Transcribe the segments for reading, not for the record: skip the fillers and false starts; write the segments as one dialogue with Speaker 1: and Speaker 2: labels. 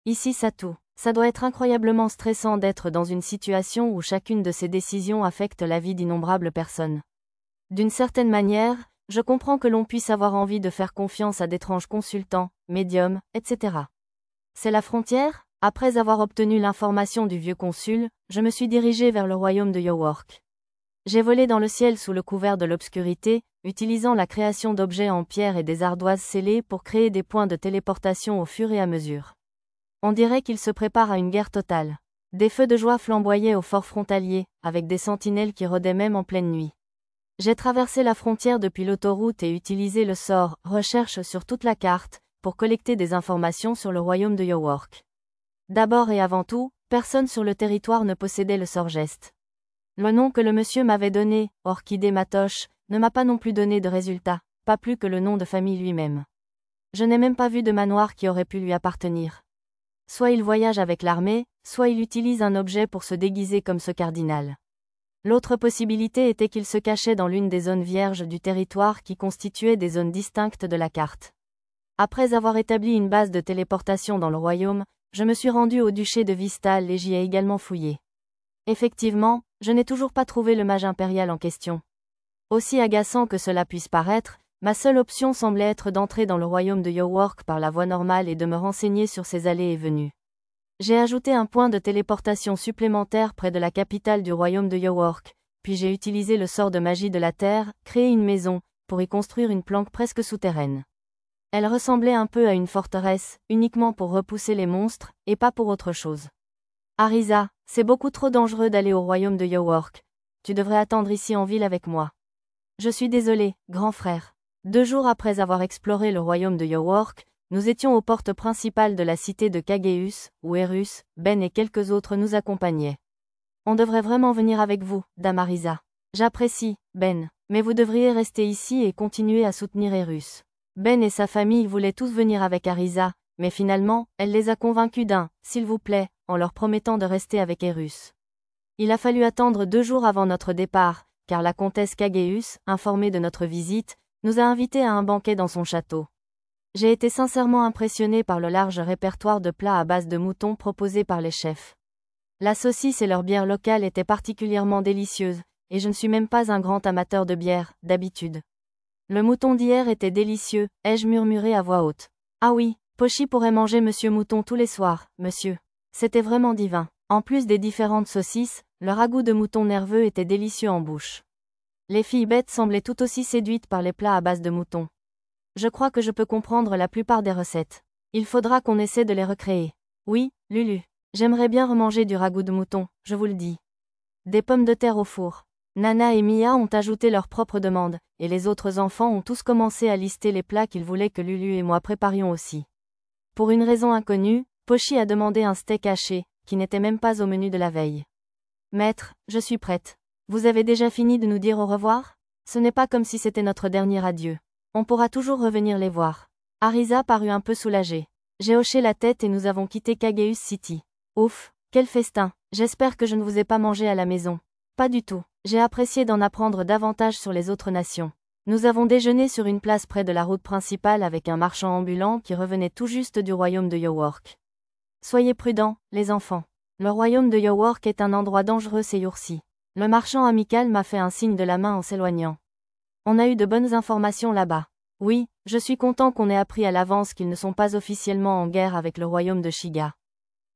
Speaker 1: Ici Satu. Ça doit être incroyablement stressant d'être dans une situation où chacune de ces décisions affecte la vie d'innombrables personnes. D'une certaine manière, je comprends que l'on puisse avoir envie de faire confiance à d'étranges consultants, médiums, etc. C'est la frontière? Après avoir obtenu l'information du vieux consul, je me suis dirigé vers le royaume de York. J'ai volé dans le ciel sous le couvert de l'obscurité, utilisant la création d'objets en pierre et des ardoises scellées pour créer des points de téléportation au fur et à mesure. On dirait qu'il se prépare à une guerre totale. Des feux de joie flamboyaient au fort frontalier, avec des sentinelles qui rôdaient même en pleine nuit. J'ai traversé la frontière depuis l'autoroute et utilisé le sort « Recherche » sur toute la carte, pour collecter des informations sur le royaume de York. D'abord et avant tout, personne sur le territoire ne possédait le sort geste. Le nom que le monsieur m'avait donné, Orchidée Matoche, ne m'a pas non plus donné de résultat, pas plus que le nom de famille lui-même. Je n'ai même pas vu de manoir qui aurait pu lui appartenir. Soit il voyage avec l'armée, soit il utilise un objet pour se déguiser comme ce cardinal. L'autre possibilité était qu'il se cachait dans l'une des zones vierges du territoire qui constituaient des zones distinctes de la carte. Après avoir établi une base de téléportation dans le royaume, je me suis rendu au duché de Vistal et j'y ai également fouillé. Effectivement, je n'ai toujours pas trouvé le mage impérial en question. Aussi agaçant que cela puisse paraître, ma seule option semblait être d'entrer dans le royaume de York par la voie normale et de me renseigner sur ses allées et venues. J'ai ajouté un point de téléportation supplémentaire près de la capitale du royaume de York, puis j'ai utilisé le sort de magie de la terre, créé une maison, pour y construire une planque presque souterraine. Elle ressemblait un peu à une forteresse, uniquement pour repousser les monstres, et pas pour autre chose. Arisa, c'est beaucoup trop dangereux d'aller au royaume de York. Tu devrais attendre ici en ville avec moi. Je suis désolé, grand frère. 2 jours après avoir exploré le royaume de York, nous étions aux portes principales de la cité de Cageus, où Erus, Ben et quelques autres nous accompagnaient. On devrait vraiment venir avec vous, dame Arisa. J'apprécie, Ben, mais vous devriez rester ici et continuer à soutenir Erus. Ben et sa famille voulaient tous venir avec Arisa, mais finalement, elle les a convaincus d'un « s'il vous plaît », en leur promettant de rester avec Erus. Il a fallu attendre 2 jours avant notre départ, car la comtesse Cageus, informée de notre visite, nous a invités à un banquet dans son château. J'ai été sincèrement impressionné par le large répertoire de plats à base de mouton proposés par les chefs. La saucisse et leur bière locale étaient particulièrement délicieuses, et je ne suis même pas un grand amateur de bière, d'habitude. Le mouton d'hier était délicieux, ai-je murmuré à voix haute. Ah oui, Pochi pourrait manger Monsieur Mouton tous les soirs, monsieur. C'était vraiment divin. En plus des différentes saucisses, le ragoût de mouton nerveux était délicieux en bouche. Les filles bêtes semblaient tout aussi séduites par les plats à base de mouton. Je crois que je peux comprendre la plupart des recettes. Il faudra qu'on essaie de les recréer. Oui, Lulu. J'aimerais bien remanger du ragoût de mouton, je vous le dis. Des pommes de terre au four. Nana et Mia ont ajouté leurs propres demandes, et les autres enfants ont tous commencé à lister les plats qu'ils voulaient que Lulu et moi préparions aussi. Pour une raison inconnue, Pochi a demandé un steak haché, qui n'était même pas au menu de la veille. Maître, je suis prête. Vous avez déjà fini de nous dire au revoir? Ce n'est pas comme si c'était notre dernier adieu. On pourra toujours revenir les voir. Arisa parut un peu soulagée. J'ai hoché la tête et nous avons quitté Cageus City. Ouf, quel festin. J'espère que je ne vous ai pas mangé à la maison. Pas du tout. J'ai apprécié d'en apprendre davantage sur les autres nations. Nous avons déjeuné sur une place près de la route principale avec un marchand ambulant qui revenait tout juste du royaume de York. Soyez prudents, les enfants. Le royaume de York est un endroit dangereux ces jours-ci. Le marchand amical m'a fait un signe de la main en s'éloignant. On a eu de bonnes informations là-bas. Oui, je suis content qu'on ait appris à l'avance qu'ils ne sont pas officiellement en guerre avec le royaume de Shiga.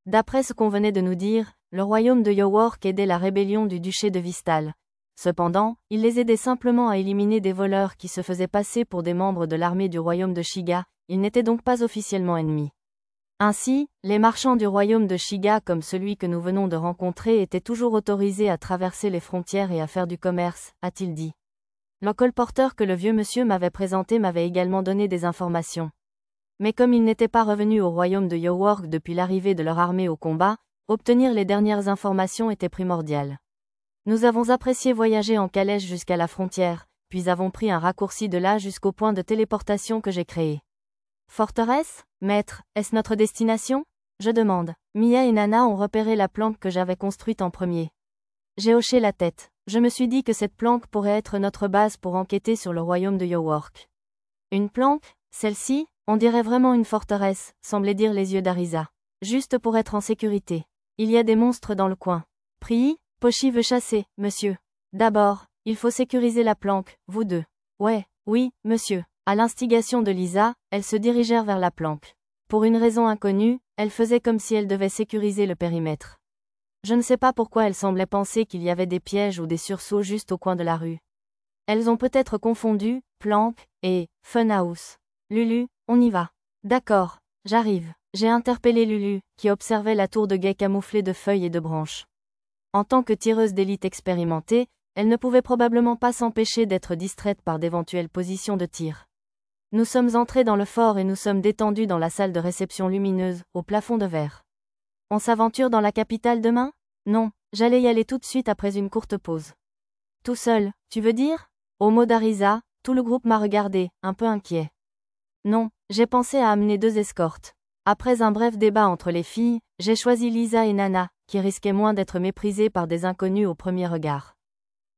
Speaker 1: D'après ce qu'on venait de nous dire, le royaume de York aidait la rébellion du duché de Vistal. Cependant, il les aidait simplement à éliminer des voleurs qui se faisaient passer pour des membres de l'armée du royaume de Shiga, ils n'étaient donc pas officiellement ennemis. Ainsi, les marchands du royaume de Shiga comme celui que nous venons de rencontrer étaient toujours autorisés à traverser les frontières et à faire du commerce, a-t-il dit. Le colporteur que le vieux monsieur m'avait présenté m'avait également donné des informations. Mais comme ils n'étaient pas revenus au royaume de York depuis l'arrivée de leur armée au combat, obtenir les dernières informations était primordial. Nous avons apprécié voyager en calèche jusqu'à la frontière, puis avons pris un raccourci de là jusqu'au point de téléportation que j'ai créé. Forteresse, maître, est-ce notre destination? Je demande. Mia et Nana ont repéré la planque que j'avais construite en premier. J'ai hoché la tête. Je me suis dit que cette planque pourrait être notre base pour enquêter sur le royaume de York. Une planque? Celle-ci? On dirait vraiment une forteresse, semblaient dire les yeux d'Arisa. Juste pour être en sécurité. Il y a des monstres dans le coin. Prie, Pochi veut chasser, monsieur. D'abord, il faut sécuriser la planque, vous deux. Ouais, oui, monsieur. À l'instigation de Lisa, elles se dirigèrent vers la planque. Pour une raison inconnue, elles faisaient comme si elles devaient sécuriser le périmètre. Je ne sais pas pourquoi elles semblaient penser qu'il y avait des pièges ou des sursauts juste au coin de la rue. Elles ont peut-être confondu planque et funhouse. Lulu, on y va. D'accord, j'arrive. J'ai interpellé Lulu, qui observait la tour de guet camouflée de feuilles et de branches. En tant que tireuse d'élite expérimentée, elle ne pouvait probablement pas s'empêcher d'être distraite par d'éventuelles positions de tir. Nous sommes entrés dans le fort et nous sommes détendus dans la salle de réception lumineuse, au plafond de verre. On s'aventure dans la capitale demain? Non, j'allais y aller tout de suite après une courte pause. Tout seul, tu veux dire? Au mot d'Arisa, tout le groupe m'a regardé, un peu inquiet. Non, j'ai pensé à amener 2 escortes. Après un bref débat entre les filles, j'ai choisi Lisa et Nana, qui risquaient moins d'être méprisées par des inconnus au premier regard.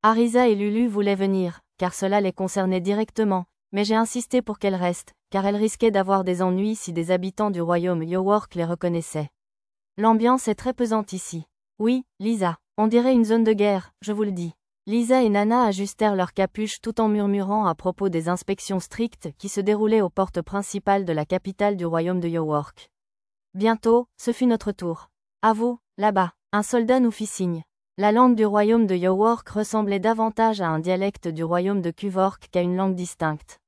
Speaker 1: Arisa et Lulu voulaient venir, car cela les concernait directement, mais j'ai insisté pour qu'elles restent, car elles risquaient d'avoir des ennuis si des habitants du royaume Yowork les reconnaissaient. L'ambiance est très pesante ici. Oui, Lisa, on dirait une zone de guerre, je vous le dis. Lisa et Nana ajustèrent leurs capuches tout en murmurant à propos des inspections strictes qui se déroulaient aux portes principales de la capitale du royaume de Yowork. Bientôt, ce fut notre tour. À vous, là-bas, un soldat nous fit signe. La langue du royaume de Yowork ressemblait davantage à un dialecte du royaume de Kuvork qu'à une langue distincte.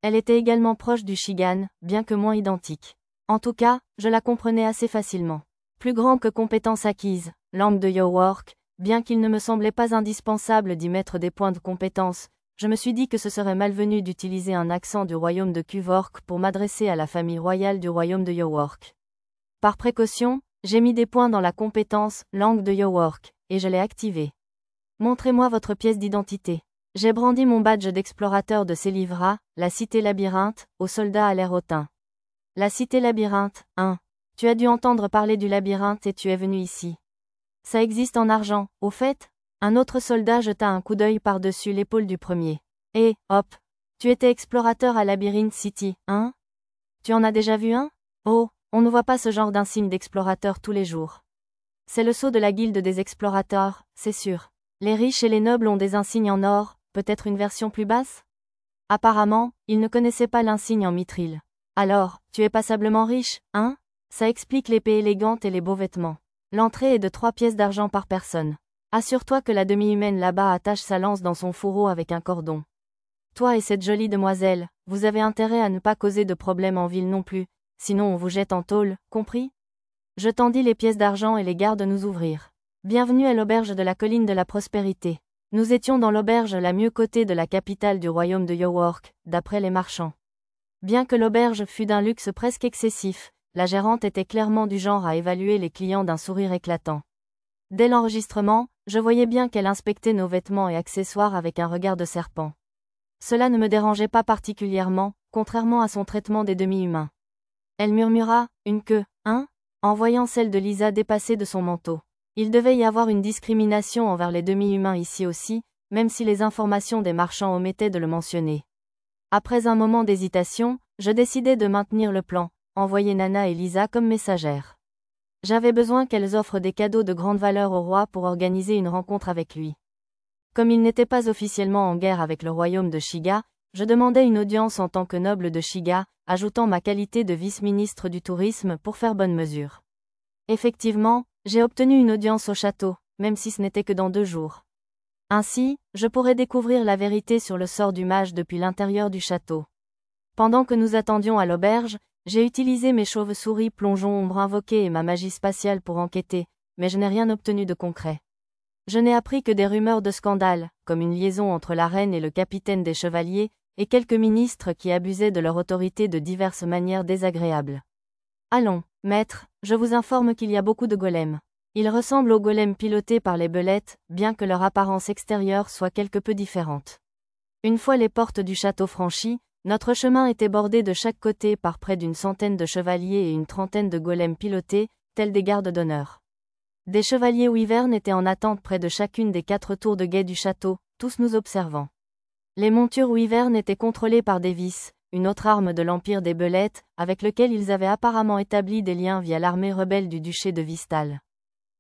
Speaker 1: Elle était également proche du Shigan, bien que moins identique. En tout cas, je la comprenais assez facilement. Plus grand que compétence acquise, langue de Yowork, bien qu'il ne me semblait pas indispensable d'y mettre des points de compétence, je me suis dit que ce serait malvenu d'utiliser un accent du royaume de Kuvork pour m'adresser à la famille royale du royaume de Yowork. Par précaution, j'ai mis des points dans la compétence langue de Yowork, et je l'ai activée. Montrez-moi votre pièce d'identité. J'ai brandi mon badge d'explorateur de Selivra, la cité labyrinthe, au soldat à l'air hautain. La cité labyrinthe, 1. Tu as dû entendre parler du labyrinthe et tu es venu ici. Ça existe en argent, au fait? Un autre soldat jeta un coup d'œil par-dessus l'épaule du premier. Et, hop. Tu étais explorateur à Labyrinth City, hein? Tu en as déjà vu un? Oh, on ne voit pas ce genre d'insigne d'explorateur tous les jours. C'est le sceau de la guilde des explorateurs, c'est sûr. Les riches et les nobles ont des insignes en or, peut-être une version plus basse? Apparemment, ils ne connaissaient pas l'insigne en mithril. Alors, tu es passablement riche, hein? Ça explique l'épée élégante et les beaux vêtements. L'entrée est de 3 pièces d'argent par personne. Assure-toi que la demi-humaine là-bas attache sa lance dans son fourreau avec un cordon. Toi et cette jolie demoiselle, vous avez intérêt à ne pas causer de problème en ville non plus, sinon on vous jette en tôle, compris? Je tendis les pièces d'argent et les gardes nous ouvrirent. Bienvenue à l'auberge de la colline de la prospérité. Nous étions dans l'auberge la mieux cotée de la capitale du royaume de Yowork, d'après les marchands. Bien que l'auberge fût d'un luxe presque excessif, la gérante était clairement du genre à évaluer les clients d'un sourire éclatant. Dès l'enregistrement, je voyais bien qu'elle inspectait nos vêtements et accessoires avec un regard de serpent. Cela ne me dérangeait pas particulièrement, contrairement à son traitement des demi-humains. Elle murmura, une queue, hein? En voyant celle de Lisa dépassée de son manteau. Il devait y avoir une discrimination envers les demi-humains ici aussi, même si les informations des marchands omettaient de le mentionner. Après un moment d'hésitation, je décidai de maintenir le plan, envoyer Nana et Lisa comme messagères. J'avais besoin qu'elles offrent des cadeaux de grande valeur au roi pour organiser une rencontre avec lui. Comme il n'était pas officiellement en guerre avec le royaume de Shiga, je demandais une audience en tant que noble de Shiga, ajoutant ma qualité de vice-ministre du tourisme pour faire bonne mesure. Effectivement, j'ai obtenu une audience au château, même si ce n'était que dans 2 jours. Ainsi, je pourrais découvrir la vérité sur le sort du mage depuis l'intérieur du château. Pendant que nous attendions à l'auberge, j'ai utilisé mes chauves-souris plongeons ombre invoqués et ma magie spatiale pour enquêter, mais je n'ai rien obtenu de concret. Je n'ai appris que des rumeurs de scandale, comme une liaison entre la reine et le capitaine des chevaliers, et quelques ministres qui abusaient de leur autorité de diverses manières désagréables. Allons, maître, je vous informe qu'il y a beaucoup de golems. Ils ressemblent aux golems pilotés par les belettes, bien que leur apparence extérieure soit quelque peu différente. Une fois les portes du château franchies, notre chemin était bordé de chaque côté par près d'une centaine de chevaliers et une trentaine de golems pilotés, tels des gardes d'honneur. Des chevaliers wyverns étaient en attente près de chacune des 4 tours de guet du château, tous nous observant. Les montures wyverns étaient contrôlées par des vices, une autre arme de l'Empire des Belettes, avec lequel ils avaient apparemment établi des liens via l'armée rebelle du duché de Vystal.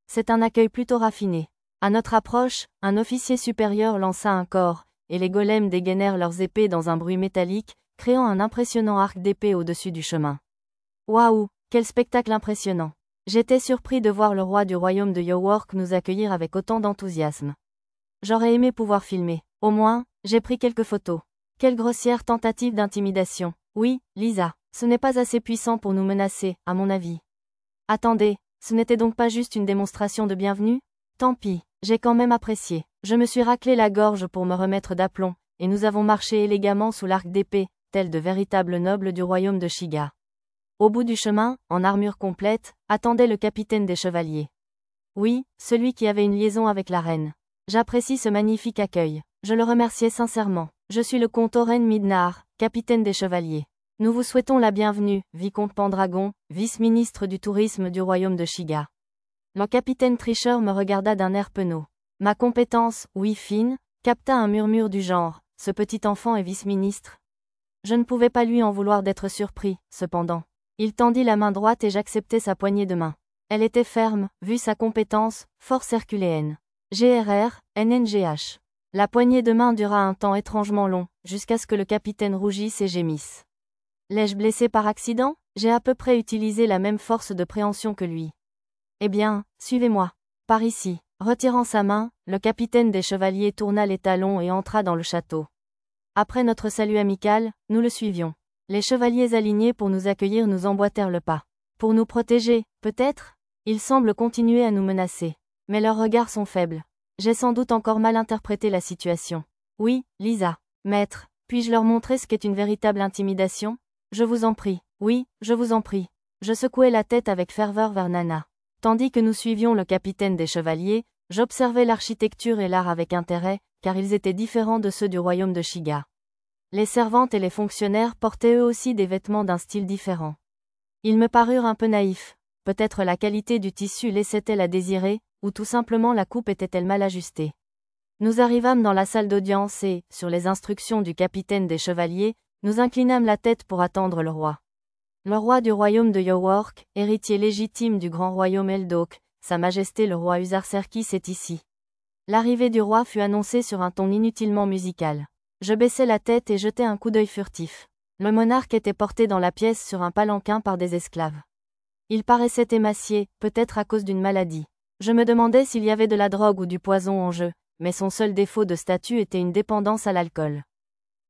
Speaker 1: C'est un accueil plutôt raffiné. À notre approche, un officier supérieur lança un corps, et les golems dégainèrent leurs épées dans un bruit métallique, créant un impressionnant arc d'épée au-dessus du chemin. Waouh, quel spectacle impressionnant! J'étais surpris de voir le roi du royaume de York nous accueillir avec autant d'enthousiasme. J'aurais aimé pouvoir filmer. Au moins, j'ai pris quelques photos. Quelle grossière tentative d'intimidation. Oui, Lisa, ce n'est pas assez puissant pour nous menacer, à mon avis. Attendez, ce n'était donc pas juste une démonstration de bienvenue? Tant pis, j'ai quand même apprécié. Je me suis raclé la gorge pour me remettre d'aplomb, et nous avons marché élégamment sous l'arc d'épée, tels de véritables nobles du royaume de Shiga. Au bout du chemin, en armure complète, attendait le capitaine des chevaliers. Oui, celui qui avait une liaison avec la reine. J'apprécie ce magnifique accueil. Je le remerciais sincèrement. Je suis le comte Oren Midnar, capitaine des chevaliers. Nous vous souhaitons la bienvenue, vicomte Pendragon, vice-ministre du tourisme du royaume de Shiga. Le capitaine tricheur me regarda d'un air penaud. Ma compétence, oui fine, capta un murmure du genre, ce petit enfant est vice-ministre. Je ne pouvais pas lui en vouloir d'être surpris, cependant. Il tendit la main droite et j'acceptai sa poignée de main. Elle était ferme, vu sa compétence, force herculéenne. GRR, NNGH. La poignée de main dura un temps étrangement long, jusqu'à ce que le capitaine rougisse et gémisse. L'ai-je blessé par accident? J'ai à peu près utilisé la même force de préhension que lui. Eh bien, suivez-moi. Par ici. Retirant sa main, le capitaine des chevaliers tourna les talons et entra dans le château. Après notre salut amical, nous le suivions. Les chevaliers alignés pour nous accueillir nous emboîtèrent le pas. Pour nous protéger, peut-être? Ils semblent continuer à nous menacer. Mais leurs regards sont faibles. J'ai sans doute encore mal interprété la situation. Oui, Lisa. Maître, puis-je leur montrer ce qu'est une véritable intimidation? Je vous en prie. Oui, je vous en prie. Je secouai la tête avec ferveur vers Nana. Tandis que nous suivions le capitaine des chevaliers, j'observais l'architecture et l'art avec intérêt, car ils étaient différents de ceux du royaume de Shiga. Les servantes et les fonctionnaires portaient eux aussi des vêtements d'un style différent. Ils me parurent un peu naïfs. Peut-être la qualité du tissu laissait-elle à désirer, ou tout simplement la coupe était-elle mal ajustée. Nous arrivâmes dans la salle d'audience et, sur les instructions du capitaine des chevaliers, nous inclinâmes la tête pour attendre le roi. Le roi du royaume de York, héritier légitime du grand royaume Eldok, Sa Majesté le roi Usarserkis est ici. L'arrivée du roi fut annoncée sur un ton inutilement musical. Je baissai la tête et jetai un coup d'œil furtif. Le monarque était porté dans la pièce sur un palanquin par des esclaves. Il paraissait émacié, peut-être à cause d'une maladie. Je me demandais s'il y avait de la drogue ou du poison en jeu, mais son seul défaut de statut était une dépendance à l'alcool.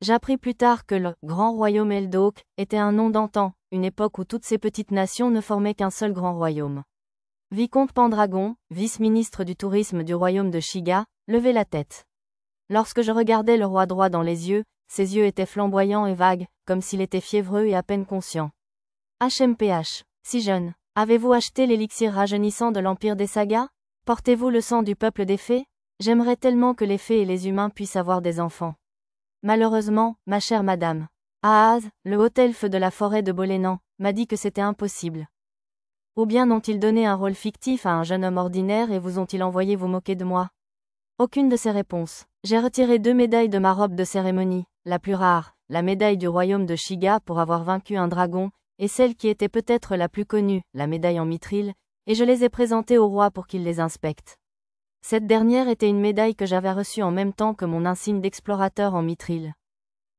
Speaker 1: J'appris plus tard que le Grand Royaume Eldok était un nom d'antan, une époque où toutes ces petites nations ne formaient qu'un seul grand royaume. Vicomte Pendragon, vice-ministre du tourisme du royaume de Shiga, levait la tête. Lorsque je regardais le roi droit dans les yeux, ses yeux étaient flamboyants et vagues, comme s'il était fiévreux et à peine conscient. HMPH. Si jeune. Avez-vous acheté l'élixir rajeunissant de l'Empire des Sagas? Portez-vous le sang du peuple des fées? J'aimerais tellement que les fées et les humains puissent avoir des enfants. Malheureusement, ma chère madame. Ahaz, le haut elfe de la forêt de Bolénan, m'a dit que c'était impossible. Ou bien n'ont-ils donné un rôle fictif à un jeune homme ordinaire et vous ont-ils envoyé vous moquer de moi? Aucune de ces réponses. J'ai retiré 2 médailles de ma robe de cérémonie, la plus rare, la médaille du royaume de Shiga pour avoir vaincu un dragon, et celle qui était peut-être la plus connue, la médaille en mithril, et je les ai présentées au roi pour qu'il les inspecte. Cette dernière était une médaille que j'avais reçue en même temps que mon insigne d'explorateur en mithril.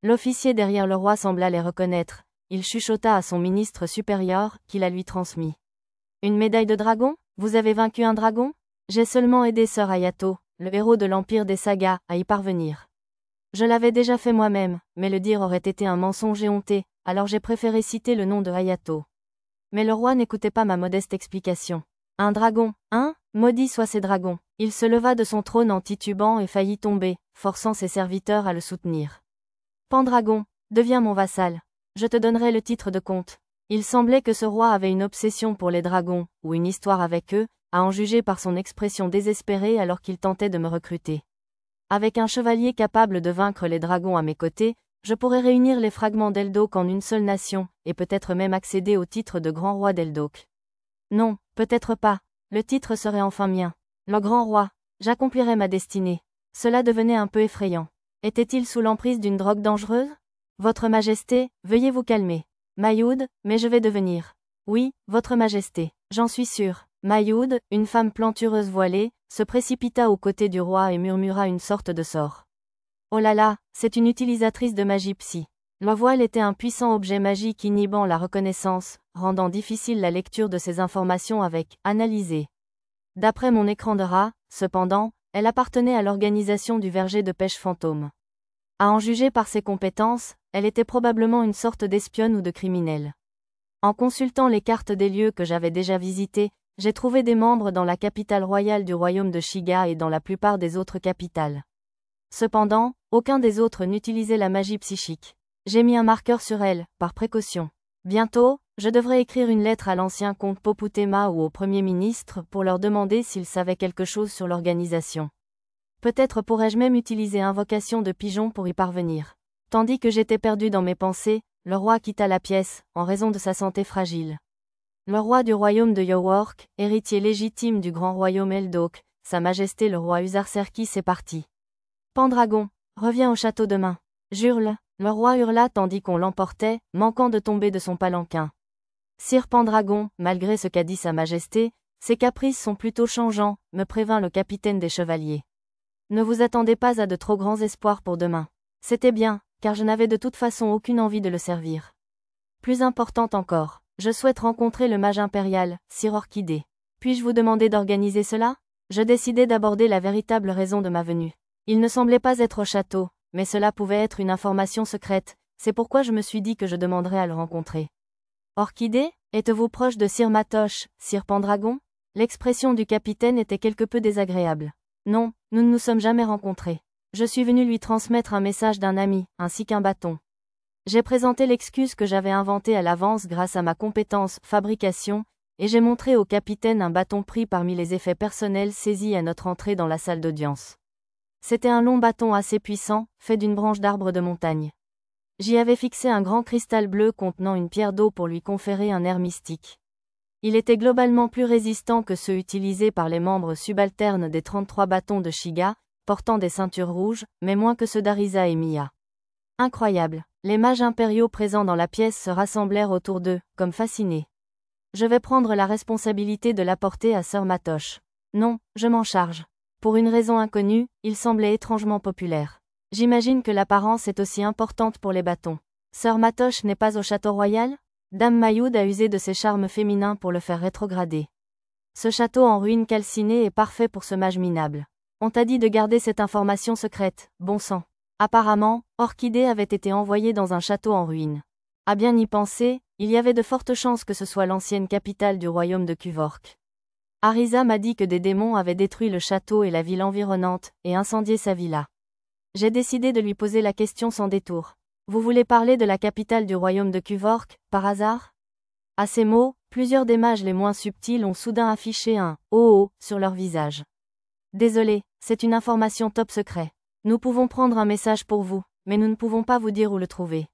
Speaker 1: L'officier derrière le roi sembla les reconnaître. Il chuchota à son ministre supérieur, qui la lui transmit. Une médaille de dragon? Vous avez vaincu un dragon? J'ai seulement aidé Sir Hayato, le héros de l'Empire des Sagas, à y parvenir. Je l'avais déjà fait moi-même, mais le dire aurait été un mensonge éhonté, alors j'ai préféré citer le nom de Hayato. Mais le roi n'écoutait pas ma modeste explication. Un dragon, hein? Maudit soient ces dragons. Il se leva de son trône en titubant et faillit tomber, forçant ses serviteurs à le soutenir. Pendragon, deviens mon vassal. Je te donnerai le titre de comte. Il semblait que ce roi avait une obsession pour les dragons, ou une histoire avec eux, à en juger par son expression désespérée alors qu'il tentait de me recruter. Avec un chevalier capable de vaincre les dragons à mes côtés, je pourrais réunir les fragments d'Eldok en une seule nation, et peut-être même accéder au titre de grand roi d'Eldok. Non, peut-être pas. Le titre serait enfin mien. Le grand roi. J'accomplirais ma destinée. Cela devenait un peu effrayant. Était-il sous l'emprise d'une drogue dangereuse? Votre Majesté, veuillez vous calmer. Mayoud, mais je vais devenir. Oui, Votre Majesté, j'en suis sûre. Mayoud, une femme plantureuse voilée, se précipita aux côtés du roi et murmura une sorte de sort. Oh là là, c'est une utilisatrice de magie psy. Le voile était un puissant objet magique inhibant la reconnaissance, rendant difficile la lecture de ces informations avec « analyser ». D'après mon écran de rat, cependant, elle appartenait à l'organisation du verger de pêche fantôme. À en juger par ses compétences, elle était probablement une sorte d'espionne ou de criminelle. En consultant les cartes des lieux que j'avais déjà visités, j'ai trouvé des membres dans la capitale royale du royaume de Shiga et dans la plupart des autres capitales. Cependant, aucun des autres n'utilisait la magie psychique. J'ai mis un marqueur sur elle, par précaution. Bientôt, je devrais écrire une lettre à l'ancien comte Poputema ou au Premier ministre pour leur demander s'ils savaient quelque chose sur l'organisation. Peut-être pourrais-je même utiliser invocation de pigeon pour y parvenir. Tandis que j'étais perdu dans mes pensées, le roi quitta la pièce, en raison de sa santé fragile. Le roi du royaume de Yowork, héritier légitime du grand royaume Eldok, Sa Majesté le roi Usarserkis est parti. Pendragon, reviens au château demain. J'hurle. Le roi hurla tandis qu'on l'emportait, manquant de tomber de son palanquin. Sire Pendragon, malgré ce qu'a dit Sa Majesté, ses caprices sont plutôt changeants, me prévint le capitaine des chevaliers. Ne vous attendez pas à de trop grands espoirs pour demain. C'était bien, car je n'avais de toute façon aucune envie de le servir. Plus importante encore, je souhaite rencontrer le mage impérial, Sire Orchidée. Puis-je vous demander d'organiser cela? Je décidai d'aborder la véritable raison de ma venue. Il ne semblait pas être au château, mais cela pouvait être une information secrète, c'est pourquoi je me suis dit que je demanderais à le rencontrer. Orchidée, êtes-vous proche de Sir Matoche, Sir Pendragon? L'expression du capitaine était quelque peu désagréable. Non, nous ne nous sommes jamais rencontrés. Je suis venu lui transmettre un message d'un ami, ainsi qu'un bâton. J'ai présenté l'excuse que j'avais inventée à l'avance grâce à ma compétence fabrication, et j'ai montré au capitaine un bâton pris parmi les effets personnels saisis à notre entrée dans la salle d'audience. C'était un long bâton assez puissant, fait d'une branche d'arbre de montagne. J'y avais fixé un grand cristal bleu contenant une pierre d'eau pour lui conférer un air mystique. Il était globalement plus résistant que ceux utilisés par les membres subalternes des 33 bâtons de Shiga, portant des ceintures rouges, mais moins que ceux d'Arisa et Mia. Incroyable, les mages impériaux présents dans la pièce se rassemblèrent autour d'eux, comme fascinés. Je vais prendre la responsabilité de l'apporter à Sir Matoche. Non, je m'en charge. Pour une raison inconnue, il semblait étrangement populaire. J'imagine que l'apparence est aussi importante pour les bâtons. Sir Matoche n'est pas au château royal? Dame Mayoud a usé de ses charmes féminins pour le faire rétrograder. Ce château en ruine calcinée est parfait pour ce mage minable. On t'a dit de garder cette information secrète, bon sang. Apparemment, Orchidée avait été envoyée dans un château en ruine. À bien y penser, il y avait de fortes chances que ce soit l'ancienne capitale du royaume de Kuvork. Arisa m'a dit que des démons avaient détruit le château et la ville environnante, et incendié sa villa. J'ai décidé de lui poser la question sans détour. Vous voulez parler de la capitale du royaume de Kuvork, par hasard? À ces mots, plusieurs des mages les moins subtils ont soudain affiché un « oh oh » sur leur visage. Désolé, c'est une information top secret. Nous pouvons prendre un message pour vous, mais nous ne pouvons pas vous dire où le trouver.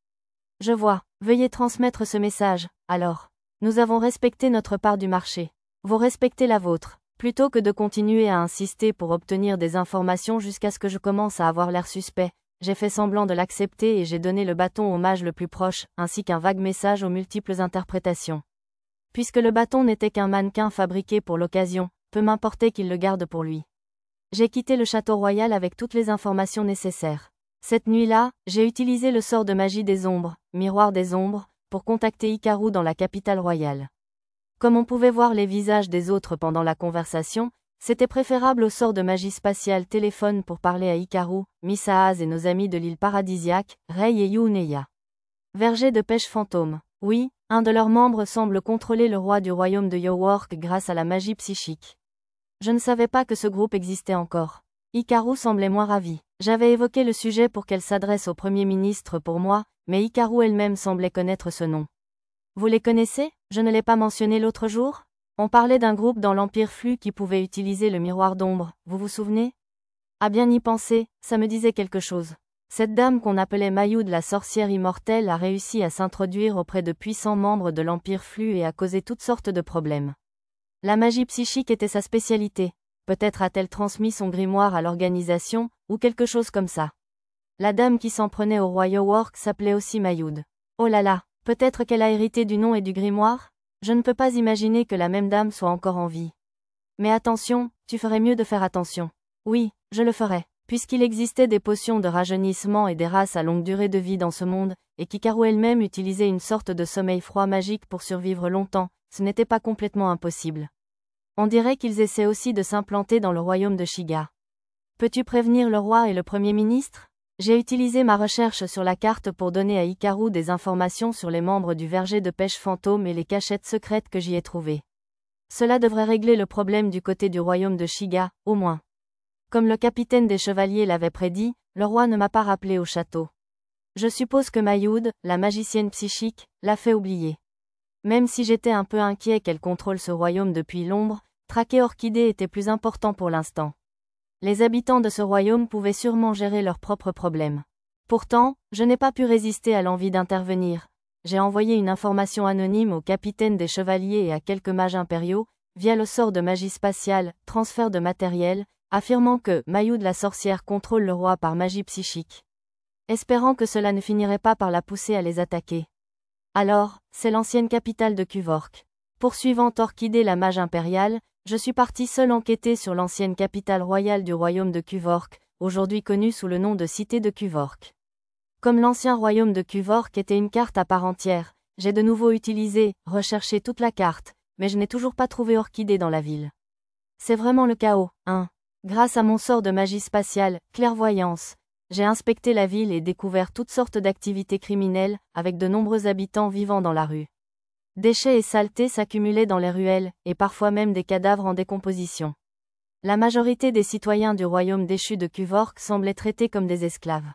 Speaker 1: Je vois, veuillez transmettre ce message, alors. Nous avons respecté notre part du marché. Vous respectez la vôtre. Plutôt que de continuer à insister pour obtenir des informations jusqu'à ce que je commence à avoir l'air suspect, j'ai fait semblant de l'accepter et j'ai donné le bâton au mage le plus proche, ainsi qu'un vague message aux multiples interprétations. Puisque le bâton n'était qu'un mannequin fabriqué pour l'occasion, peu m'importait qu'il le garde pour lui. J'ai quitté le château royal avec toutes les informations nécessaires. Cette nuit-là, j'ai utilisé le sort de magie des ombres, miroir des ombres, pour contacter Hikaru dans la capitale royale. Comme on pouvait voir les visages des autres pendant la conversation, c'était préférable au sort de magie spatiale téléphone pour parler à Hikaru, Misaaz et nos amis de l'île paradisiaque, Rei et Yuneya. Verger de pêche fantôme. Oui, un de leurs membres semble contrôler le roi du royaume de Yowork grâce à la magie psychique. Je ne savais pas que ce groupe existait encore. Hikaru semblait moins ravie. J'avais évoqué le sujet pour qu'elle s'adresse au Premier ministre pour moi, mais Hikaru elle-même semblait connaître ce nom. Vous les connaissez? Je ne l'ai pas mentionné l'autre jour? On parlait d'un groupe dans l'Empire Flux qui pouvait utiliser le miroir d'ombre, vous vous souvenez? À bien y penser, ça me disait quelque chose. Cette dame qu'on appelait Mayoud la sorcière immortelle a réussi à s'introduire auprès de puissants membres de l'Empire Flux et a causé toutes sortes de problèmes. La magie psychique était sa spécialité. Peut-être a-t-elle transmis son grimoire à l'organisation, ou quelque chose comme ça. La dame qui s'en prenait au roi York s'appelait aussi Mayud. Oh là là, peut-être qu'elle a hérité du nom et du grimoire? Je ne peux pas imaginer que la même dame soit encore en vie. Mais attention, tu ferais mieux de faire attention. Oui, je le ferai. Puisqu'il existait des potions de rajeunissement et des races à longue durée de vie dans ce monde, et qu'Hikaru elle-même utilisait une sorte de sommeil froid magique pour survivre longtemps, ce n'était pas complètement impossible. On dirait qu'ils essaient aussi de s'implanter dans le royaume de Shiga. Peux-tu prévenir le roi et le premier ministre? J'ai utilisé ma recherche sur la carte pour donner à Hikaru des informations sur les membres du verger de pêche fantôme et les cachettes secrètes que j'y ai trouvées. Cela devrait régler le problème du côté du royaume de Shiga, au moins. Comme le capitaine des chevaliers l'avait prédit, le roi ne m'a pas rappelé au château. Je suppose que Mayud, la magicienne psychique, l'a fait oublier. Même si j'étais un peu inquiet qu'elle contrôle ce royaume depuis l'ombre, traquer Orchidée était plus important pour l'instant. Les habitants de ce royaume pouvaient sûrement gérer leurs propres problèmes. Pourtant, je n'ai pas pu résister à l'envie d'intervenir. J'ai envoyé une information anonyme au capitaine des chevaliers et à quelques mages impériaux, via le sort de magie spatiale, transfert de matériel, affirmant que Mayud la sorcière contrôle le roi par magie psychique. Espérant que cela ne finirait pas par la pousser à les attaquer. Alors, c'est l'ancienne capitale de Kuvork. Poursuivant Orchidée la mage impériale, je suis parti seul enquêter sur l'ancienne capitale royale du royaume de Kuvork, aujourd'hui connue sous le nom de cité de Kuvork. Comme l'ancien royaume de Kuvork était une carte à part entière, j'ai de nouveau recherché toute la carte, mais je n'ai toujours pas trouvé Orchidée dans la ville. C'est vraiment le chaos, hein. Grâce à mon sort de magie spatiale, clairvoyance, j'ai inspecté la ville et découvert toutes sortes d'activités criminelles, avec de nombreux habitants vivant dans la rue. Déchets et saletés s'accumulaient dans les ruelles, et parfois même des cadavres en décomposition. La majorité des citoyens du royaume déchu de Kuvork semblaient traités comme des esclaves.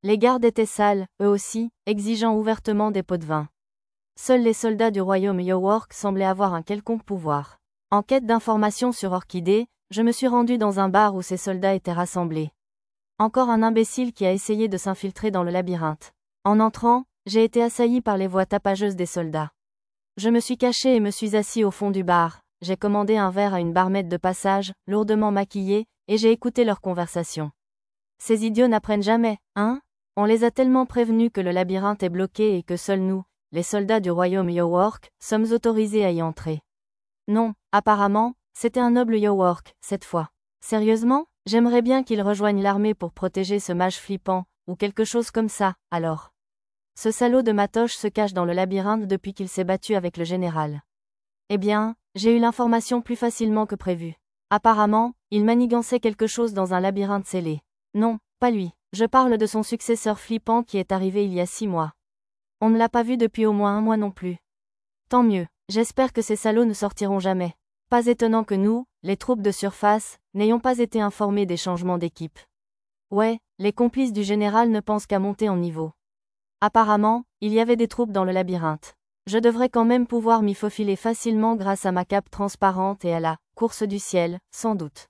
Speaker 1: Les gardes étaient sales, eux aussi, exigeant ouvertement des pots de vin. Seuls les soldats du royaume York semblaient avoir un quelconque pouvoir. En quête d'informations sur Orchidée, je me suis rendu dans un bar où ces soldats étaient rassemblés. Encore un imbécile qui a essayé de s'infiltrer dans le labyrinthe. En entrant, j'ai été assailli par les voix tapageuses des soldats. Je me suis caché et me suis assis au fond du bar. J'ai commandé un verre à une barmaid de passage, lourdement maquillée, et j'ai écouté leur conversation. Ces idiots n'apprennent jamais, hein? On les a tellement prévenus que le labyrinthe est bloqué et que seuls nous, les soldats du royaume York, sommes autorisés à y entrer. Non, apparemment, c'était un noble York, cette fois. Sérieusement? J'aimerais bien qu'il rejoigne l'armée pour protéger ce mage flippant, ou quelque chose comme ça, alors. Ce salaud de Matoche se cache dans le labyrinthe depuis qu'il s'est battu avec le général. Eh bien, j'ai eu l'information plus facilement que prévu. Apparemment, il manigançait quelque chose dans un labyrinthe scellé. Non, pas lui. Je parle de son successeur flippant qui est arrivé il y a 6 mois. On ne l'a pas vu depuis au moins 1 mois non plus. Tant mieux, j'espère que ces salauds ne sortiront jamais. Pas étonnant que nous, les troupes de surface, n'ayons pas été informés des changements d'équipe. Ouais, les complices du général ne pensent qu'à monter en niveau. Apparemment, il y avait des troupes dans le labyrinthe. Je devrais quand même pouvoir m'y faufiler facilement grâce à ma cape transparente et à la course du ciel, sans doute.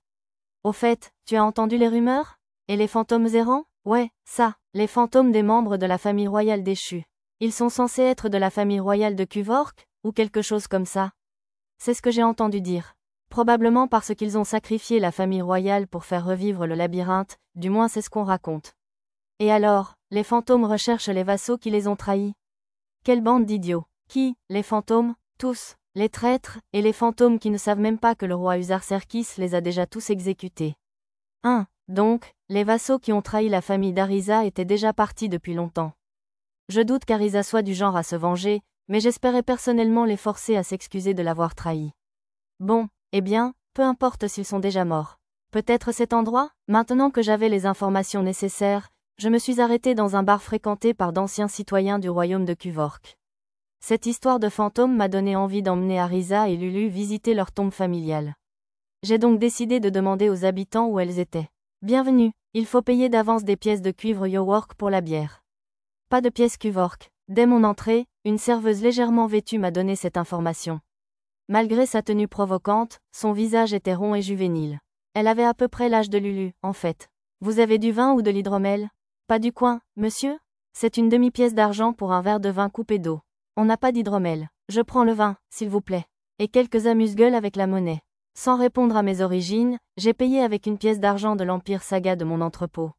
Speaker 1: Au fait, tu as entendu les rumeurs? Et les fantômes errants? Ouais, ça, les fantômes des membres de la famille royale déchue. Ils sont censés être de la famille royale de Kuvork, ou quelque chose comme ça. C'est ce que j'ai entendu dire. Probablement parce qu'ils ont sacrifié la famille royale pour faire revivre le labyrinthe, du moins c'est ce qu'on raconte. Et alors, les fantômes recherchent les vassaux qui les ont trahis. Quelle bande d'idiots. Qui? Les fantômes? Tous. Les traîtres, et les fantômes qui ne savent même pas que le roi Usarserkis les a déjà tous exécutés. Donc, les vassaux qui ont trahi la famille d'Arisa étaient déjà partis depuis longtemps. Je doute qu'Arisa soit du genre à se venger, mais j'espérais personnellement les forcer à s'excuser de l'avoir trahi. Bon, eh bien, peu importe s'ils sont déjà morts. Peut-être cet endroit? Maintenant que j'avais les informations nécessaires, je me suis arrêté dans un bar fréquenté par d'anciens citoyens du royaume de Kuvork. Cette histoire de fantômes m'a donné envie d'emmener Arisa et Lulu visiter leur tombe familiale. J'ai donc décidé de demander aux habitants où elles étaient. Bienvenue, il faut payer d'avance des pièces de cuivre York pour la bière. Pas de pièces Kuvork. Dès mon entrée, une serveuse légèrement vêtue m'a donné cette information. Malgré sa tenue provocante, son visage était rond et juvénile. Elle avait à peu près l'âge de Lulu, en fait. Vous avez du vin ou de l'hydromel? Pas du coin, monsieur? C'est une demi-pièce d'argent pour un verre de vin coupé d'eau. On n'a pas d'hydromel. Je prends le vin, s'il vous plaît. Et quelques amuse-gueules avec la monnaie. Sans répondre à mes origines, j'ai payé avec une pièce d'argent de l'Empire Saga de mon entrepôt.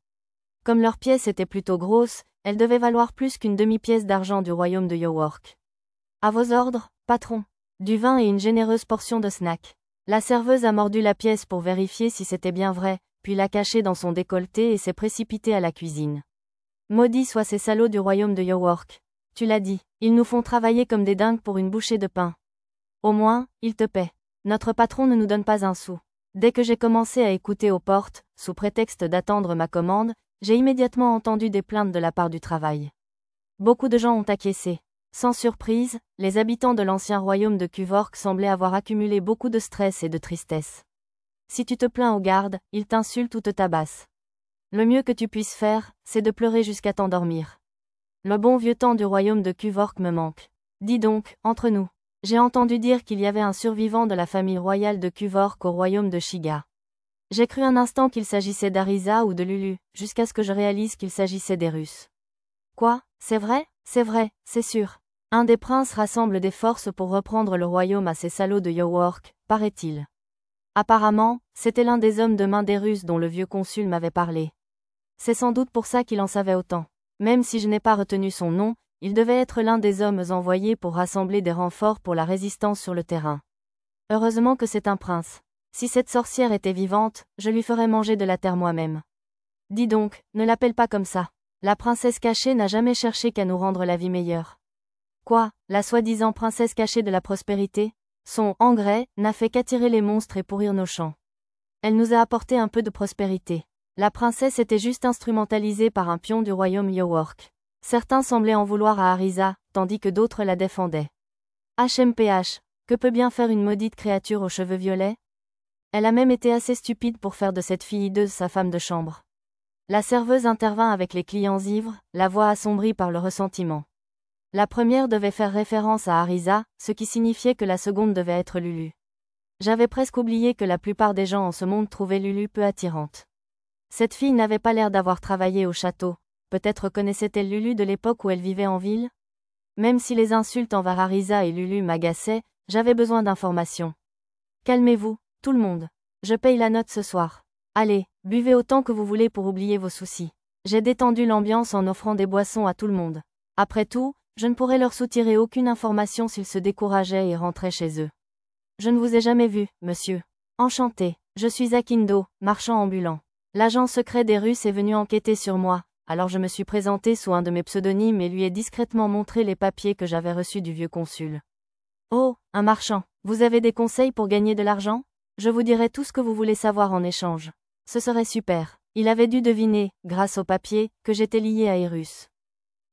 Speaker 1: Comme leur pièce était plutôt grosse, elle devait valoir plus qu'une demi-pièce d'argent du royaume de York. À vos ordres, patron. Du vin et une généreuse portion de snack. La serveuse a mordu la pièce pour vérifier si c'était bien vrai, puis l'a cachée dans son décolleté et s'est précipitée à la cuisine. Maudits soient ces salauds du royaume de York. Tu l'as dit, ils nous font travailler comme des dingues pour une bouchée de pain. Au moins, ils te paient. Notre patron ne nous donne pas un sou. Dès que j'ai commencé à écouter aux portes, sous prétexte d'attendre ma commande, j'ai immédiatement entendu des plaintes de la part du travail. Beaucoup de gens ont acquiescé. Sans surprise, les habitants de l'ancien royaume de Cuvork semblaient avoir accumulé beaucoup de stress et de tristesse. Si tu te plains aux gardes, ils t'insultent ou te tabassent. Le mieux que tu puisses faire, c'est de pleurer jusqu'à t'endormir. Le bon vieux temps du royaume de Cuvork me manque. Dis donc, entre nous. J'ai entendu dire qu'il y avait un survivant de la famille royale de Cuvork au royaume de Shiga. J'ai cru un instant qu'il s'agissait d'Arisa ou de Lulu, jusqu'à ce que je réalise qu'il s'agissait des Russes. Quoi, c'est vrai, c'est sûr. Un des princes rassemble des forces pour reprendre le royaume à ces salauds de York, paraît-il. Apparemment, c'était l'un des hommes de main des Russes dont le vieux consul m'avait parlé. C'est sans doute pour ça qu'il en savait autant. Même si je n'ai pas retenu son nom, il devait être l'un des hommes envoyés pour rassembler des renforts pour la résistance sur le terrain. Heureusement que c'est un prince. Si cette sorcière était vivante, je lui ferais manger de la terre moi-même. Dis donc, ne l'appelle pas comme ça. La princesse cachée n'a jamais cherché qu'à nous rendre la vie meilleure. Quoi, la soi-disant princesse cachée de la prospérité? Son engrais n'a fait qu'attirer les monstres et pourrir nos champs. Elle nous a apporté un peu de prospérité. La princesse était juste instrumentalisée par un pion du royaume York. Certains semblaient en vouloir à Arisa, tandis que d'autres la défendaient. HMPH, que peut bien faire une maudite créature aux cheveux violets? Elle a même été assez stupide pour faire de cette fille hideuse sa femme de chambre. La serveuse intervint avec les clients ivres, la voix assombrie par le ressentiment. La première devait faire référence à Arisa, ce qui signifiait que la seconde devait être Lulu. J'avais presque oublié que la plupart des gens en ce monde trouvaient Lulu peu attirante. Cette fille n'avait pas l'air d'avoir travaillé au château. Peut-être connaissait-elle Lulu de l'époque où elle vivait en ville? Même si les insultes envers Arisa et Lulu m'agaçaient, j'avais besoin d'informations. Calmez-vous, tout le monde. Je paye la note ce soir. Allez, buvez autant que vous voulez pour oublier vos soucis. J'ai détendu l'ambiance en offrant des boissons à tout le monde. Après tout, je ne pourrais leur soutirer aucune information s'ils se décourageaient et rentraient chez eux. Je ne vous ai jamais vu, monsieur. Enchanté, je suis Akindo, marchand ambulant. L'agent secret des Russes est venu enquêter sur moi, alors je me suis présenté sous un de mes pseudonymes et lui ai discrètement montré les papiers que j'avais reçus du vieux consul. Oh, un marchand, vous avez des conseils pour gagner de l'argent? Je vous dirai tout ce que vous voulez savoir en échange. Ce serait super. Il avait dû deviner, grâce aux papiers, que j'étais lié à Erus.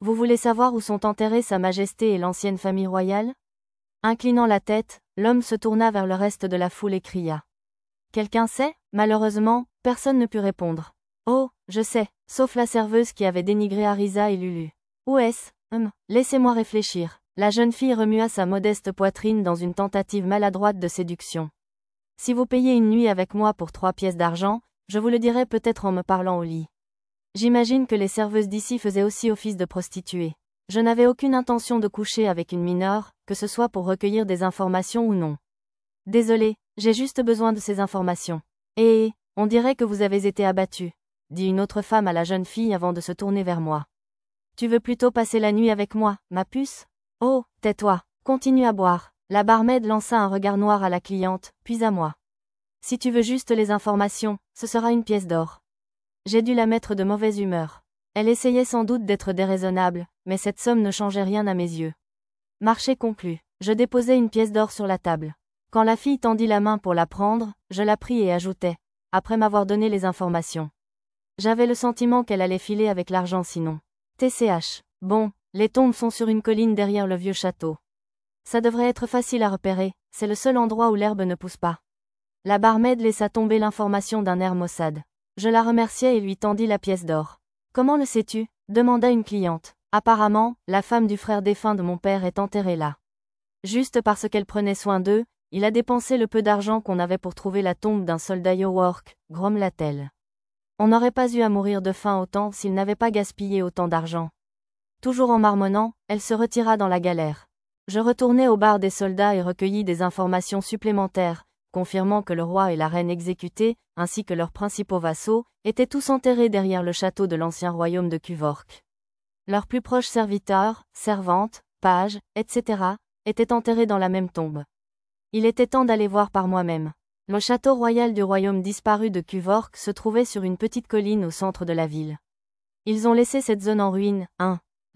Speaker 1: Vous voulez savoir où sont enterrés Sa Majesté et l'ancienne famille royale? Inclinant la tête, l'homme se tourna vers le reste de la foule et cria. Quelqu'un sait? Malheureusement, personne ne put répondre. Oh, je sais, sauf la serveuse qui avait dénigré Arisa et Lulu. Où est-ce? Laissez-moi réfléchir. La jeune fille remua sa modeste poitrine dans une tentative maladroite de séduction. Si vous payez une nuit avec moi pour 3 pièces d'argent, je vous le dirai peut-être en me parlant au lit. J'imagine que les serveuses d'ici faisaient aussi office de prostituées. Je n'avais aucune intention de coucher avec une mineure, que ce soit pour recueillir des informations ou non. Désolé, j'ai juste besoin de ces informations. Et, on dirait que vous avez été abattue, dit une autre femme à la jeune fille avant de se tourner vers moi. Tu veux plutôt passer la nuit avec moi, ma puce? Oh, tais-toi, continue à boire. La barmaid lança un regard noir à la cliente, puis à moi. Si tu veux juste les informations, ce sera une pièce d'or. J'ai dû la mettre de mauvaise humeur. Elle essayait sans doute d'être déraisonnable, mais cette somme ne changeait rien à mes yeux. Marché conclu. Je déposai une pièce d'or sur la table. Quand la fille tendit la main pour la prendre, je la pris et ajoutai, après m'avoir donné les informations. J'avais le sentiment qu'elle allait filer avec l'argent sinon. TCH. Bon, les tombes sont sur une colline derrière le vieux château. Ça devrait être facile à repérer, c'est le seul endroit où l'herbe ne pousse pas. La barmaid laissa tomber l'information d'un air maussade. Je la remerciai et lui tendis la pièce d'or. Comment le sais-tu? Demanda une cliente. Apparemment, la femme du frère défunt de mon père est enterrée là. Juste parce qu'elle prenait soin d'eux, il a dépensé le peu d'argent qu'on avait pour trouver la tombe d'un soldat York, grommela-t-elle. On n'aurait pas eu à mourir de faim autant s'il n'avait pas gaspillé autant d'argent. Toujours en marmonnant, elle se retira dans la galère. Je retournai au bar des soldats et recueillis des informations supplémentaires, confirmant que le roi et la reine exécutés, ainsi que leurs principaux vassaux, étaient tous enterrés derrière le château de l'ancien royaume de Cuvorque. Leurs plus proches serviteurs, servantes, pages, etc., étaient enterrés dans la même tombe. Il était temps d'aller voir par moi-même. Le château royal du royaume disparu de Cuvorque se trouvait sur une petite colline au centre de la ville. Ils ont laissé cette zone en ruine.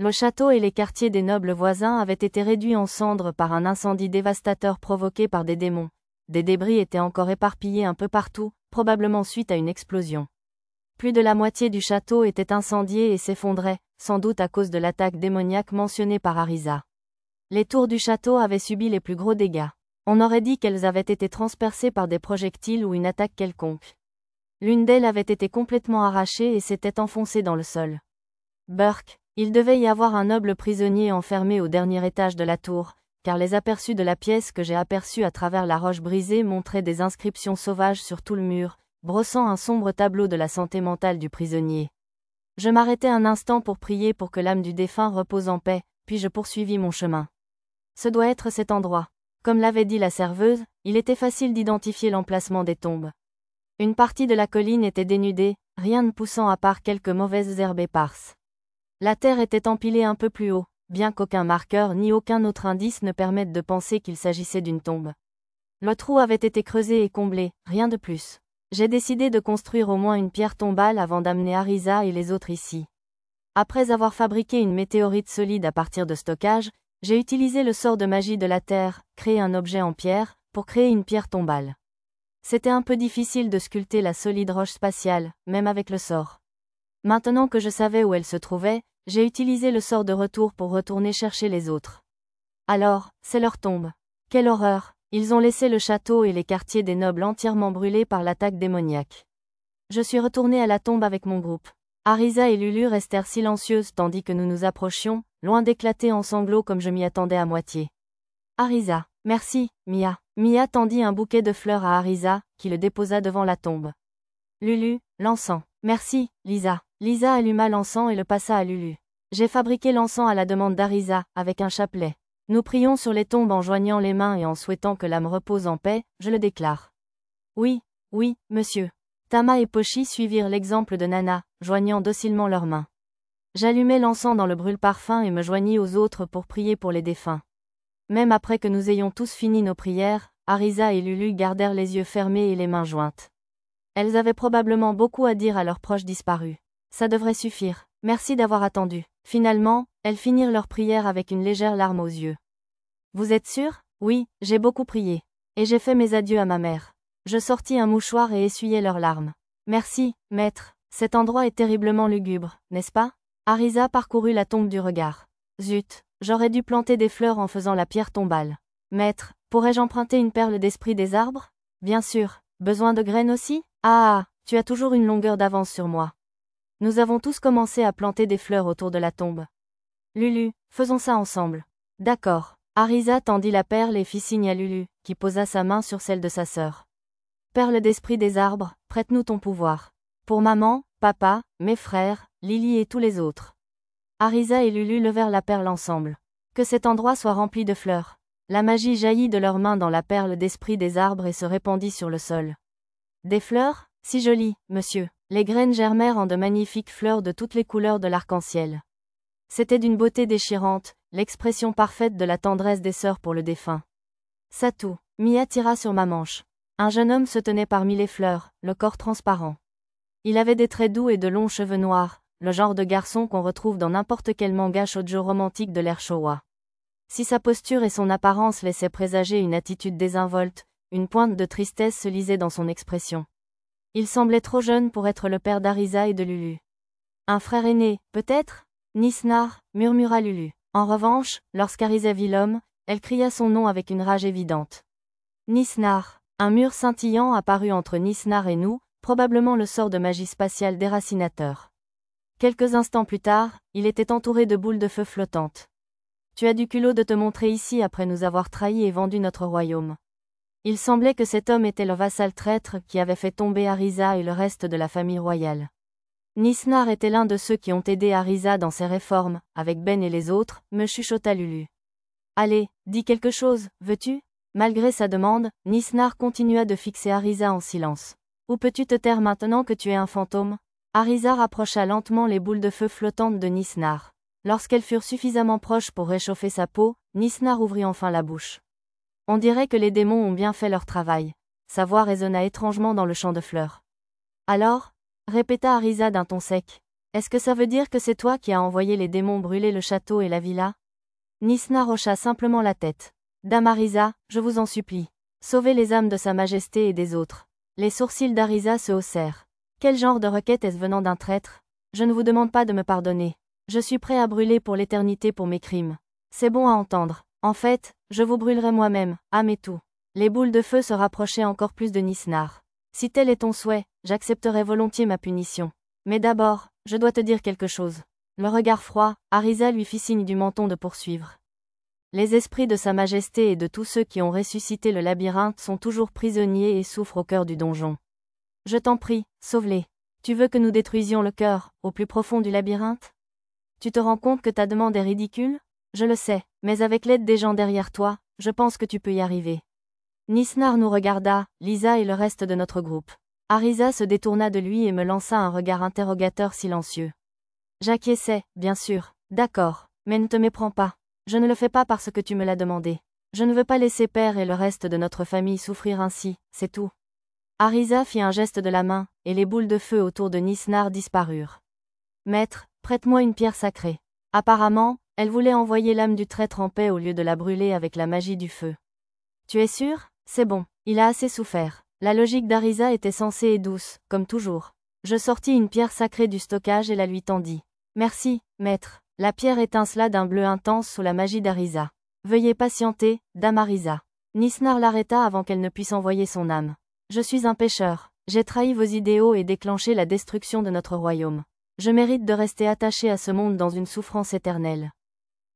Speaker 1: Le château et les quartiers des nobles voisins avaient été réduits en cendres par un incendie dévastateur provoqué par des démons. Des débris étaient encore éparpillés un peu partout, probablement suite à une explosion. Plus de la moitié du château était incendié et s'effondrait, sans doute à cause de l'attaque démoniaque mentionnée par Arisa. Les tours du château avaient subi les plus gros dégâts. On aurait dit qu'elles avaient été transpercées par des projectiles ou une attaque quelconque. L'une d'elles avait été complètement arrachée et s'était enfoncée dans le sol. Burke, il devait y avoir un noble prisonnier enfermé au dernier étage de la tour, car les aperçus de la pièce que j'ai aperçue à travers la roche brisée montraient des inscriptions sauvages sur tout le mur, brossant un sombre tableau de la santé mentale du prisonnier. Je m'arrêtai un instant pour prier pour que l'âme du défunt repose en paix, puis je poursuivis mon chemin. Ce doit être cet endroit. Comme l'avait dit la serveuse, il était facile d'identifier l'emplacement des tombes. Une partie de la colline était dénudée, rien ne poussant à part quelques mauvaises herbes éparses. La terre était empilée un peu plus haut, bien qu'aucun marqueur ni aucun autre indice ne permette de penser qu'il s'agissait d'une tombe. Le trou avait été creusé et comblé, rien de plus. J'ai décidé de construire au moins une pierre tombale avant d'amener Arisa et les autres ici. Après avoir fabriqué une météorite solide à partir de stockage, j'ai utilisé le sort de magie de la terre, créé un objet en pierre, pour créer une pierre tombale. C'était un peu difficile de sculpter la solide roche spatiale, même avec le sort. Maintenant que je savais où elle se trouvait, j'ai utilisé le sort de retour pour retourner chercher les autres. Alors, c'est leur tombe. Quelle horreur! Ils ont laissé le château et les quartiers des nobles entièrement brûlés par l'attaque démoniaque. Je suis retournée à la tombe avec mon groupe. Arisa et Lulu restèrent silencieuses tandis que nous nous approchions, loin d'éclater en sanglots comme je m'y attendais à moitié. Arisa, merci, Mia. Mia tendit un bouquet de fleurs à Arisa, qui le déposa devant la tombe. Lulu, l'encens. Merci, Lisa. Lisa alluma l'encens et le passa à Lulu. J'ai fabriqué l'encens à la demande d'Arisa, avec un chapelet. Nous prions sur les tombes en joignant les mains et en souhaitant que l'âme repose en paix, je le déclare. Oui, monsieur. Tama et Pochi suivirent l'exemple de Nana, joignant docilement leurs mains. J'allumai l'encens dans le brûle-parfum et me joignis aux autres pour prier pour les défunts. Même après que nous ayons tous fini nos prières, Arisa et Lulu gardèrent les yeux fermés et les mains jointes. Elles avaient probablement beaucoup à dire à leurs proches disparus. Ça devrait suffire. Merci d'avoir attendu. Finalement, elles finirent leur prière avec une légère larme aux yeux. Vous êtes sûrs? Oui, j'ai beaucoup prié. Et j'ai fait mes adieux à ma mère. Je sortis un mouchoir et essuyai leurs larmes. Merci, maître. Cet endroit est terriblement lugubre, n'est-ce pas? Arisa parcourut la tombe du regard. Zut, j'aurais dû planter des fleurs en faisant la pierre tombale. Maître, pourrais-je emprunter une perle d'esprit des arbres? Bien sûr. Besoin de graines aussi? Ah, tu as toujours une longueur d'avance sur moi. Nous avons tous commencé à planter des fleurs autour de la tombe. Lulu, faisons ça ensemble. D'accord. Arisa tendit la perle et fit signe à Lulu, qui posa sa main sur celle de sa sœur. Perle d'esprit des arbres, prête-nous ton pouvoir. Pour maman, papa, mes frères, Lily et tous les autres. Arisa et Lulu levèrent la perle ensemble. Que cet endroit soit rempli de fleurs. La magie jaillit de leurs mains dans la perle d'esprit des arbres et se répandit sur le sol. Des fleurs? Si jolies, monsieur. Les graines germèrent en de magnifiques fleurs de toutes les couleurs de l'arc-en-ciel. C'était d'une beauté déchirante, l'expression parfaite de la tendresse des sœurs pour le défunt. Satou, Mia tira sur ma manche. Un jeune homme se tenait parmi les fleurs, le corps transparent. Il avait des traits doux et de longs cheveux noirs, le genre de garçon qu'on retrouve dans n'importe quel manga shoujo romantique de l'ère Showa. Si sa posture et son apparence laissaient présager une attitude désinvolte, une pointe de tristesse se lisait dans son expression. Il semblait trop jeune pour être le père d'Arisa et de Lulu. Un frère aîné, peut-être? Nisnar, murmura Lulu. En revanche, lorsqu'Arisa vit l'homme, elle cria son nom avec une rage évidente. Nisnar. Un mur scintillant apparut entre Nisnar et nous, probablement le sort de magie spatiale déracinateur. Quelques instants plus tard, il était entouré de boules de feu flottantes. Tu as du culot de te montrer ici après nous avoir trahis et vendu notre royaume. Il semblait que cet homme était le vassal traître qui avait fait tomber Arisa et le reste de la famille royale. Nisnar était l'un de ceux qui ont aidé Arisa dans ses réformes, avec Ben et les autres, me chuchota Lulu. Allez, dis quelque chose, veux-tu? Malgré sa demande, Nisnar continua de fixer Arisa en silence. Où peux-tu te taire maintenant que tu es un fantôme? Arisa rapprocha lentement les boules de feu flottantes de Nisnar. Lorsqu'elles furent suffisamment proches pour réchauffer sa peau, Nisnar ouvrit enfin la bouche. On dirait que les démons ont bien fait leur travail. Sa voix résonna étrangement dans le champ de fleurs. Alors? Répéta Arisa d'un ton sec. Est-ce que ça veut dire que c'est toi qui as envoyé les démons brûler le château et la villa? Nisnar hocha simplement la tête. Dame Arisa, je vous en supplie. Sauvez les âmes de Sa Majesté et des autres. Les sourcils d'Arisa se haussèrent. Quel genre de requête est-ce venant d'un traître? Je ne vous demande pas de me pardonner. Je suis prêt à brûler pour l'éternité pour mes crimes. C'est bon à entendre. En fait, je vous brûlerai moi-même, âme et tout. Les boules de feu se rapprochaient encore plus de Nisnar. Si tel est ton souhait, j'accepterai volontiers ma punition. Mais d'abord, je dois te dire quelque chose. Le regard froid, Arisa lui fit signe du menton de poursuivre. Les esprits de Sa Majesté et de tous ceux qui ont ressuscité le labyrinthe sont toujours prisonniers et souffrent au cœur du donjon. Je t'en prie, sauve-les. Tu veux que nous détruisions le cœur, au plus profond du labyrinthe? Tu te rends compte que ta demande est ridicule? Je le sais, mais avec l'aide des gens derrière toi, je pense que tu peux y arriver. Nisnar nous regarda, Lisa et le reste de notre groupe. Arisa se détourna de lui et me lança un regard interrogateur silencieux. J'acquiesçai, bien sûr, d'accord, mais ne te méprends pas. Je ne le fais pas parce que tu me l'as demandé. Je ne veux pas laisser père et le reste de notre famille souffrir ainsi, c'est tout. Arisa fit un geste de la main, et les boules de feu autour de Nisnar disparurent. Maître, prête-moi une pierre sacrée. Apparemment, elle voulait envoyer l'âme du traître en paix au lieu de la brûler avec la magie du feu. Tu es sûr? C'est bon, il a assez souffert. La logique d'Arisa était sensée et douce, comme toujours. Je sortis une pierre sacrée du stockage et la lui tendis. Merci, maître. La pierre étincela d'un bleu intense sous la magie d'Arisa. Veuillez patienter, dame Arisa. Nisnar l'arrêta avant qu'elle ne puisse envoyer son âme. Je suis un pécheur. J'ai trahi vos idéaux et déclenché la destruction de notre royaume. Je mérite de rester attaché à ce monde dans une souffrance éternelle.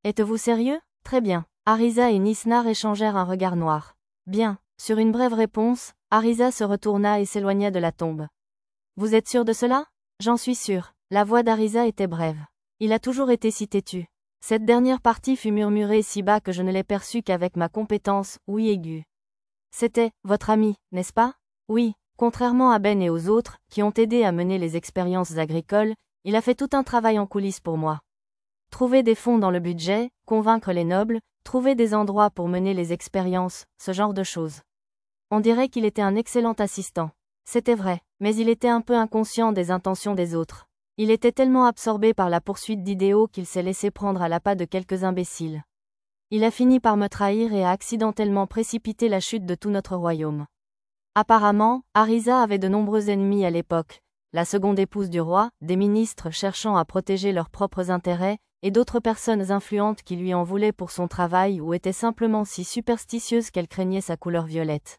Speaker 1: Êtes-vous sérieux? Très bien. Arisa et Nisnar échangèrent un regard noir. Bien. Sur une brève réponse, Arisa se retourna et s'éloigna de la tombe. Vous êtes sûr de cela? J'en suis sûr. La voix d'Arisa était brève. Il a toujours été si têtu. Cette dernière partie fut murmurée si bas que je ne l'ai perçue qu'avec ma compétence, oui aiguë. C'était, votre ami, n'est-ce pas? Oui, contrairement à Ben et aux autres, qui ont aidé à mener les expériences agricoles, il a fait tout un travail en coulisses pour moi. Trouver des fonds dans le budget, convaincre les nobles, trouver des endroits pour mener les expériences, ce genre de choses. On dirait qu'il était un excellent assistant. C'était vrai, mais il était un peu inconscient des intentions des autres. Il était tellement absorbé par la poursuite d'idéaux qu'il s'est laissé prendre à l'appât de quelques imbéciles. Il a fini par me trahir et a accidentellement précipité la chute de tout notre royaume. Apparemment, Arisa avait de nombreux ennemis à l'époque, la seconde épouse du roi, des ministres cherchant à protéger leurs propres intérêts, et d'autres personnes influentes qui lui en voulaient pour son travail ou étaient simplement si superstitieuses qu'elles craignaient sa couleur violette.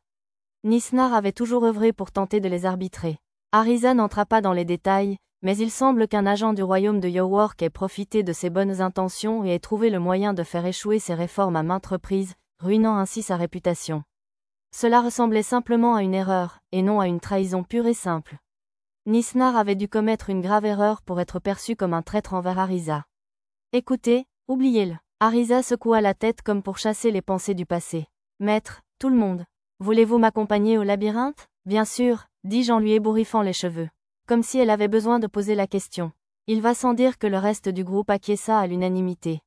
Speaker 1: Nisnar avait toujours œuvré pour tenter de les arbitrer. Arisa n'entra pas dans les détails, mais il semble qu'un agent du royaume de York ait profité de ses bonnes intentions et ait trouvé le moyen de faire échouer ses réformes à maintes reprises, ruinant ainsi sa réputation. Cela ressemblait simplement à une erreur, et non à une trahison pure et simple. Nisnar avait dû commettre une grave erreur pour être perçu comme un traître envers Arisa. Écoutez, oubliez-le. Arisa secoua la tête comme pour chasser les pensées du passé. Maître, tout le monde. Voulez-vous m'accompagner au labyrinthe? Bien sûr, dis-je en lui ébouriffant les cheveux. Comme si elle avait besoin de poser la question. Il va sans dire que le reste du groupe acquiesça à l'unanimité.